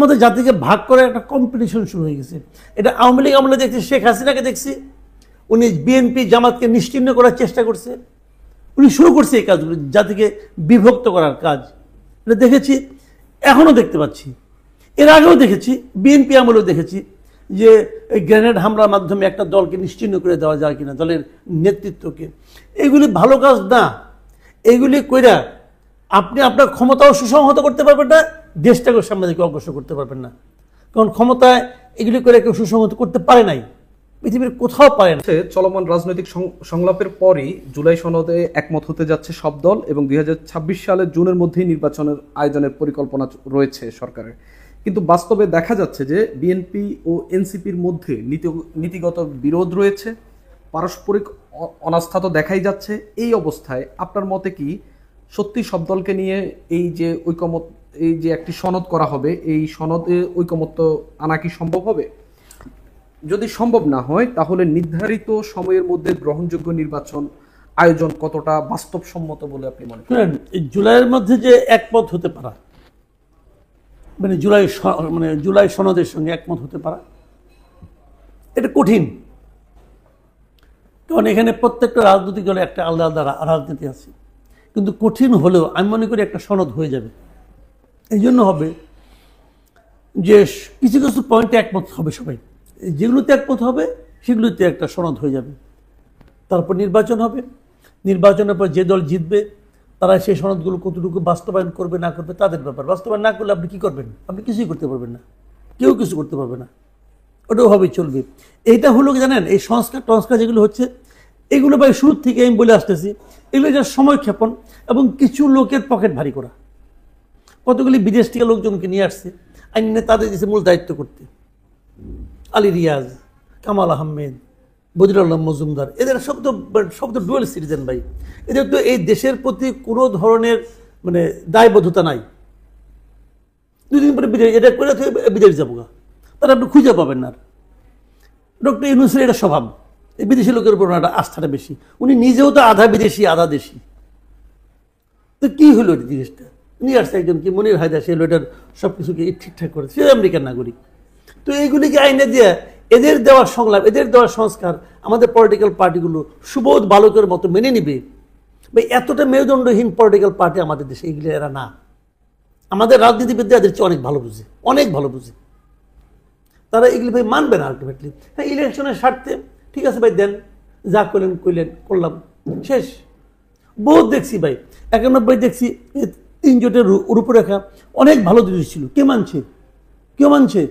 মধ্যে জাতিকে ভাগ করে একটা কম্পিটিশন শুরু হয়ে গেছে। এটা আওয়ামী লীগ আমলে দেখছি, শেখ হাসিনাকে দেখছি, উনি বিএনপি জামাতকে নিশ্চিহ্ন করার চেষ্টা করছে, উনি শুরু করছে এই কাজগুলো, জাতিকে বিভক্ত করার কাজ। এটা দেখেছি, এখনও দেখতে পাচ্ছি, এর আগেও দেখেছি, বিএনপি আমলেও দেখেছি যে গ্রেনেড হামলার মাধ্যমে একটা দলকে নিশ্চিহ্ন করে দেওয়া যায় কিনা, দলের নেতৃত্বকে। এগুলি ভালো কাজ না। এগুলি কইরা আপনি আপনার ক্ষমতাও সুসংহত করতে পারবেন না, দেশটাকে সামনে দিকে অগ্রসর করতে পারবেন না। কারণ ক্ষমতায় এগুলি করে কেউ সুসংহত করতে পারে নাই, পৃথিবীর কোথাও পারে না। চলমান রাজনৈতিক সংলাপের পরই জুলাই সনদে একমত হতে যাচ্ছে সব দল এবং 2026 সালের জুনের মধ্যেই নির্বাচনের আয়োজনের পরিকল্পনা রয়েছে সরকারের। কিন্তু বাস্তবে দেখা যাচ্ছে যে বিএনপি ও এনসিপির মধ্যে নীতিগত বিরোধ রয়েছে, পারস্পরিক অনাস্থা তো দেখাই যাচ্ছে। এই অবস্থায় আপনার মতে কি সত্যি সব দলকে নিয়ে এই যে ঐকমত্য, এই যে একটি সনদ করা হবে, এই সনদে ঐকমত্য আনা কি সম্ভব হবে? যদি সম্ভব না হয় তাহলে নির্ধারিত সময়ের মধ্যে গ্রহণযোগ্য নির্বাচন আয়োজন কতটা বাস্তবসম্মত বলে আপনি মনে করেন? জুলাইয়ের মধ্যে যে একমত হতে পারা, মানে জুলাই সনদের সঙ্গে একমত হতে পারা, এটা কঠিন। কারণ এখানে প্রত্যেকটা রাজনৈতিক দলে একটা আলাদা আলাদা রাজনীতি আছে। কিন্তু কঠিন হলেও আমি মনে করি একটা সনদ হয়ে যাবে। এই জন্য হবে যে কিছু কিছু পয়েন্টে একমত হবে সবাই, যেগুলোতে একমত হবে সেগুলোতে একটা সনদ হয়ে যাবে। তারপর নির্বাচন হবে, নির্বাচনের পর যে দল জিতবে তারা সেই সনদগুলো কতটুকু বাস্তবায়ন করবে না করবে তাদের ব্যাপার। বাস্তবায়ন না করলে আপনি কী করবেন? আপনি কিছুই করতে পারবেন না, কেউ কিছু করতে পারবে না, ওটাও ভাবেই চলবে। এইটা হলো কি জানেন, এই সংস্কার যেগুলো হচ্ছে এগুলো ভাই শুরুর থেকে আমি বলে আসতেছি, এগুলো যা সময় ক্ষেপণ এবং কিছু লোকের পকেট ভারী করা। কতগুলি বিদেশ থেকে লোকজনকে নিয়ে আসছে, আইনে তাদের দিয়েছে মূল দায়িত্ব করতে। আলী রিয়াজ, কামাল আহমেদ, বদিরুল আলম মজুমদার, এদের সব তো ডুয়েল সিটিজেন ভাই। এদের তো এই দেশের প্রতি কোনো ধরনের মানে দায়বদ্ধতা নাই। দুদিন পরে বিদেশ, এটা করে বিদেশ যাবো গা, তারা আপনি খুঁজে পাবেন না। ডক্টর ইউনূসের এটা স্বভাব, এই বিদেশি লোকের উপর একটা আস্থাটা বেশি। উনি নিজেও তো আধা বিদেশি আধা দেশি। তো কি হলো এই জিনিসটা? নিয়ে আসছে একজন কি মনির হায়দার, সে এটার সব কিছুকে ঠিকঠাক করে, সে আমেরিকান নাগরিক। তো এইগুলিকে আইনে দিয়ে এদের দেওয়া সংলাপ, এদের দেওয়া সংস্কার আমাদের পলিটিক্যাল পার্টিগুলো সুবোধ বালকের মতো মেনে নিবে ভাই? এতটা মেরুদণ্ডহীন পলিটিক্যাল পার্টি আমাদের দেশে এগুলি এরা না। আমাদের রাজনীতিবিদরা এদের চেয়ে অনেক ভালো বুঝে, অনেক ভালো বুঝে। তারা এগুলি ভাই মানবে না আলটিমেটলি। হ্যাঁ, ইলেকশনের স্বার্থে ঠিক আছে ভাই, দেন, যা করলাম, শেষ। বহুত দেখছি ভাই, 91 দেখছি 3 জোটের রূপরেখা অনেক ভালো জিনিস ছিল, কে মানছে? কেউ মানছে?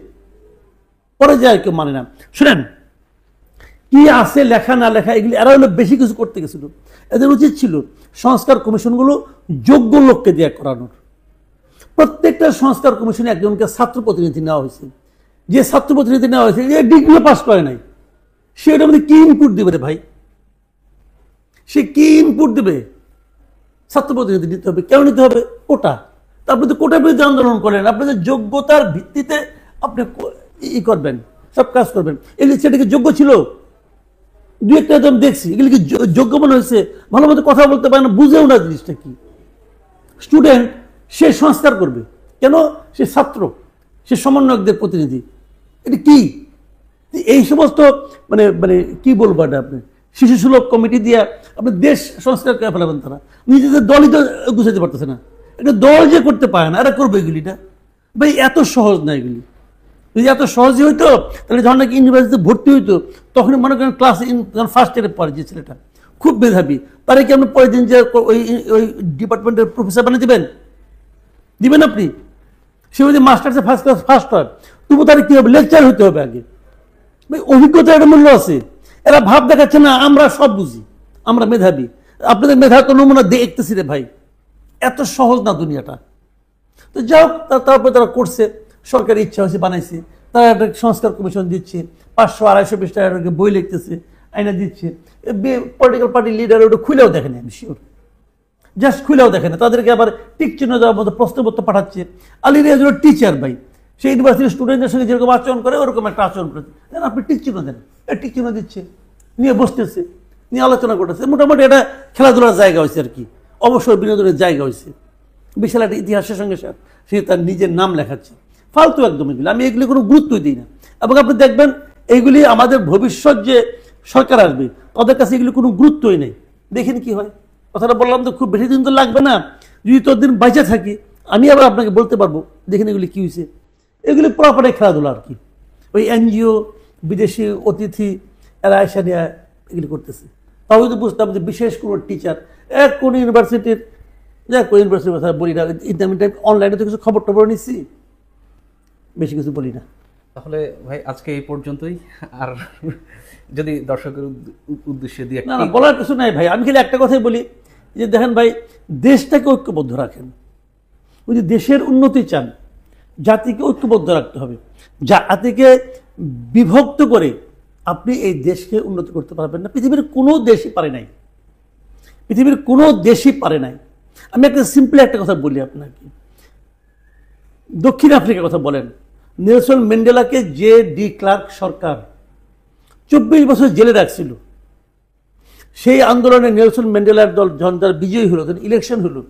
পরে যায় কেউ মানে না। শুনেন, কি আছে লেখা না লেখা এগুলি এরা হলো বেশি কিছু করতে গেছিল। এদের উচিত ছিল সংস্কার কমিশনগুলো যোগ্য লোককে দিয়ে করানোর। প্রত্যেকটা সংস্কার কমিশনে একজনকে ছাত্র প্রতিনিধি নেওয়া হয়েছে। যে ছাত্র প্রতিনিধি নেওয়া হয়েছে যে ডিগ্রি পাস করে নাই, সে ওটার মধ্যে কি ইনপুট দেবে রে ভাই? সে কি ইনপুট দেবে? ছাত্র প্রতিনিধি নিতে হবে। কেন নিতে হবে? কোটা। তারপরে তো কোটার বিরুদ্ধে আন্দোলন করেন, আপনাদের যোগ্যতার ভিত্তিতে আপনি করবেন, সব কাজ করবেন। এগুলি সেটাকে যোগ্য ছিল? দু একটা একদম দেখছি এগুলি কি যোগ্য মনে হয়েছে? ভালো মতো কথা বলতে পারে না, বুঝেও না জিনিসটা কি। স্টুডেন্ট, সে সংস্কার করবে কেন? সে ছাত্র, সে সমন্বয়কদের প্রতিনিধি। এটা কি? এই সমস্ত মানে মানে কি বলবো এটা, আপনি শিশু সুলভ কমিটি দিয়ে আপনি দেশ সংস্কার করে ফেলাবেন। তারা নিজেদের দলই তো গুছাতে পারতেছে না, এটা দল যে করতে পারে না, এরা করবে এগুলিটা ভাই? এত সহজ না এগুলি। যদি এত সহজই হইতো তাহলে যখন নাকি ইউনিভার্সিটিতে ভর্তি হইতো তখনই মনে করেন ক্লাস ফার্স্ট ইয়ারে পড়ে যে ছেলেটা খুব মেধাবী, তারা কি আপনি পরের দিন যে ওই ডিপার্টমেন্টের প্রফেসর বানিয়ে দিবেন আপনি? সে যদি মাস্টার্সে ফার্স্ট ক্লাস ফার্স্ট হয় তবু তারা কি হবে? লেকচার হইতে হবে আগে ভাই। অভিজ্ঞতা একটা মূল্য আছে। এরা ভাব দেখাচ্ছে না আমরা সব বুঝি, আমরা মেধাবী। আপনাদের মেধা তো নমুনা দেখতেছি রে ভাই। এত সহজ না দুনিয়াটা। তো যাও, তারপরে তারা করছে, সরকারি ইচ্ছা হয়েছে বানাইছে, তারা একটা সংস্কার কমিশন দিচ্ছে, 500-250 পৃষ্ঠা বই লিখতেছে, আইনা দিচ্ছে। পলিটিক্যাল পার্টির লিডার ওটা খুলেও দেখেনি, আমি শিওর, জাস্ট খুলেও দেখে না। তাদেরকে আবার টিক চিহ্ন দেওয়ার মতো প্রশ্নপত্র পাঠাচ্ছে। আলী রিয়াজ টিচার ভাই, সেই ইউনিভার্সিটির স্টুডেন্টদের সঙ্গে যেরকম আচরণ করে ওরকম একটা আচরণ করেছে। আপনি টিক চিহ্ন দেন, টিক চিহ্ন দিচ্ছে, নিয়ে বসতেছে, নিয়ে আলোচনা করতেছে। মোটামুটি এটা খেলাধুলার জায়গা হয়েছে আর কি, অবসর বিনোদনের জায়গা হয়েছে। বিশাল একটা ইতিহাসের সঙ্গে সে তার নিজের নাম লেখাচ্ছে। ফালতু একদম এগুলি, আমি এগুলি কোনো গুরুত্বই দিই না। এবং আপনি দেখবেন এইগুলি আমাদের ভবিষ্যৎ যে সরকার আসবে তাদের কাছে এগুলি কোনো গুরুত্বই নেই। দেখেন কি হয়, কথাটা বললাম তো খুব বেশি দিন তো লাগবে না, যদি ততদিন বাইচা থাকি আমি আবার আপনাকে বলতে পারবো দেখেন এগুলি কী হয়েছে। এগুলি প্রপারে খেলাধুলা আর কি, ওই এনজিও বিদেশি অতিথি এরা এসে নিয়ে এগুলি করতেছে। তাও যদি বুঝতাম যে বিশেষ কোনো টিচার কোন ইউনিভার্সিটির, যাক কোন ইউনিভার্সিটির কথা বলি না, ইন্টারমিডিয়েট অনলাইনে তো কিছু খবর টবর নিচ্ছি, বেশি কিছু বলি না। তাহলে ভাই আজকে এই পর্যন্তই। আর যদি দর্শকের উদ্দেশ্যে দিয়ে না না, বলার কিছু নাই ভাই, আমি খালি একটা কথাই বলি যে দেখেন ভাই, দেশটাকে ঐক্যবদ্ধ রাখেন। যদি দেশের উন্নতি চান জাতিকে ঐক্যবদ্ধ রাখতে হবে। জাতিকে বিভক্ত করে আপনি এই দেশকে উন্নত করতে পারবেন না, পৃথিবীর কোনো দেশই পারে নাই, পৃথিবীর কোনো দেশই পারে নাই। আমি একটা সিম্পল একটা কথা বলি আপনাকে, দক্ষিণ আফ্রিকার কথা বলেন, নেলসন ম্যান্ডেলাকে যে ডি ক্লার্ক সরকার 24 বছর জেলে রাখছিল, সেই আন্দোলনে নেলসন ম্যান্ডেলার দল যখন তার বিজয়ী হলো, তখন ইলেকশন হলো,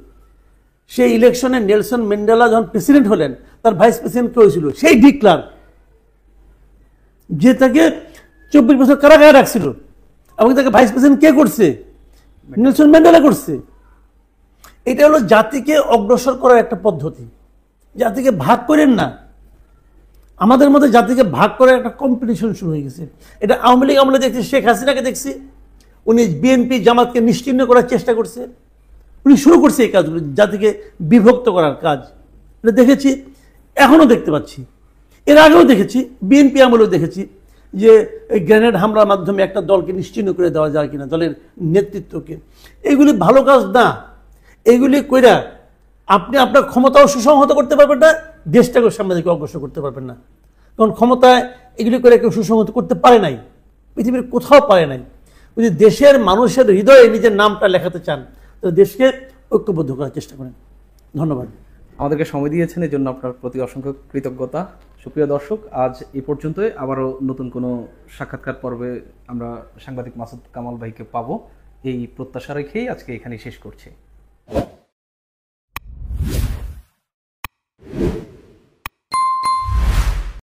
সেই ইলেকশনে নেলসন ম্যান্ডেলা যখন প্রেসিডেন্ট হলেন, তার ভাইস প্রেসিডেন্ট কে হয়েছিল? সেই ডি ক্লার্ক, যে তাকে 24 বছর কারাগারে রাখছিল। এবং তাকে ভাইস প্রেসিডেন্ট কে করছে? নেলসন ম্যান্ডেলা করছে। এটা হলো জাতিকে অগ্রসর করার একটা পদ্ধতি। জাতিকে ভাগ করেন না, আমাদের মধ্যে জাতিকে ভাগ করার একটা কম্পিটিশন শুরু হয়ে গেছে। এটা আওয়ামী লীগ আমলে দেখছি, শেখ হাসিনাকে দেখছি, উনি বিএনপি জামাতকে নিশ্চিহ্ন করার চেষ্টা করছে, উনি শুরু করছে এই কাজগুলো, জাতিকে বিভক্ত করার কাজ। এটা দেখেছি, এখনও দেখতে পাচ্ছি, এর আগেও দেখেছি, বিএনপি আমলেও দেখেছি যে গ্রেনেড হামলার মাধ্যমে একটা দলকে নিশ্চিহ্ন করে দেওয়া যায় কিনা, দলের নেতৃত্বকে। এগুলি ভালো কাজ না। এগুলি কইরা আপনি আপনার ক্ষমতাও সুসংহত করতে পারবেন না, দেশটাকে সামনে দিকে অগ্রসর করতে পারবেন না। কারণ ক্ষমতায় এগুলি করে কেউ সুসংহত করতে পারে নাই, পৃথিবীর কোথাও পারে নাই। যদি দেশের মানুষের হৃদয়ে নিজের নামটা লেখাতে চান তো দেশকে ঐক্যবদ্ধ করার চেষ্টা করেন। ধন্যবাদ। আমাদেরকে সময় দিয়েছেন, এই জন্য আপনার প্রতি অসংখ্য কৃতজ্ঞতা। সুপ্রিয় দর্শক, আজ এই পর্যন্তই। আবারও নতুন কোনো সাক্ষাৎকার পর্বে আমরা সাংবাদিক মাসুদ কামাল ভাইকে পাবো, এই প্রত্যাশা রেখেই আজকে এখানেই শেষ করছি।